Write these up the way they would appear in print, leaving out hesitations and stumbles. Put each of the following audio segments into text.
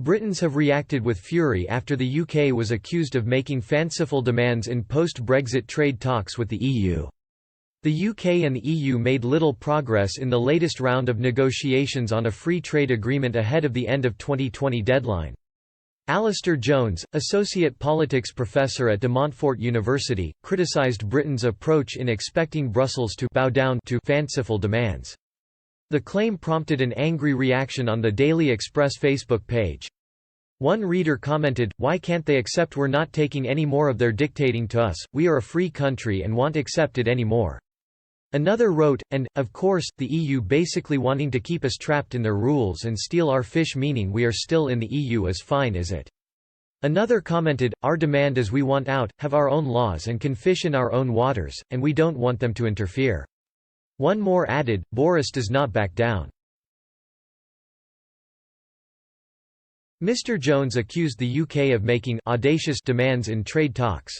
Britons have reacted with fury after the UK was accused of making fanciful demands in post-Brexit trade talks with the EU. The UK and the EU made little progress in the latest round of negotiations on a free trade agreement ahead of the end of 2020 deadline. Alistair Jones, Associate Politics Professor at De Montfort University, criticised Britain's approach in expecting Brussels to bow down to fanciful demands. The claim prompted an angry reaction on the Daily Express Facebook page. One reader commented, "Why can't they accept we're not taking any more of their dictating to us, we are a free country and won't accept it anymore." Another wrote, "And, of course, the EU basically wanting to keep us trapped in their rules and steal our fish, meaning we are still in the EU is fine, is it?" Another commented, "Our demand is we want out, have our own laws and can fish in our own waters, and we don't want them to interfere." One more added, "Boris does not back down." Mr. Jones accused the UK of making audacious demands in trade talks.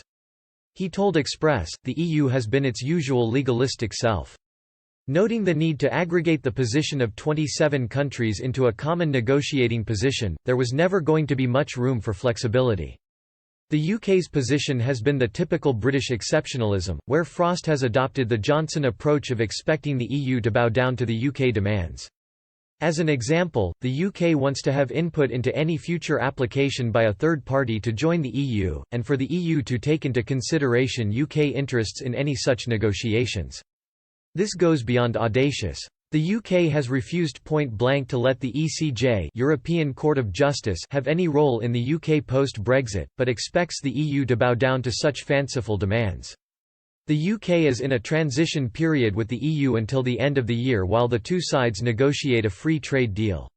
He told Express, the EU has been its usual legalistic self. Noting the need to aggregate the position of 27 countries into a common negotiating position, there was never going to be much room for flexibility. The UK's position has been the typical British exceptionalism, where Frost has adopted the Johnson approach of expecting the EU to bow down to the UK demands. As an example, the UK wants to have input into any future application by a third party to join the EU, and for the EU to take into consideration UK interests in any such negotiations. This goes beyond audacious. The UK has refused point-blank to let the ECJ, European Court of Justice, have any role in the UK post-Brexit, but expects the EU to bow down to such fanciful demands. The UK is in a transition period with the EU until the end of the year while the two sides negotiate a free trade deal.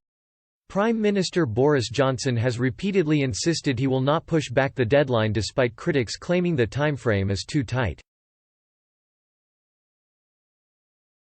Prime Minister Boris Johnson has repeatedly insisted he will not push back the deadline despite critics claiming the timeframe is too tight.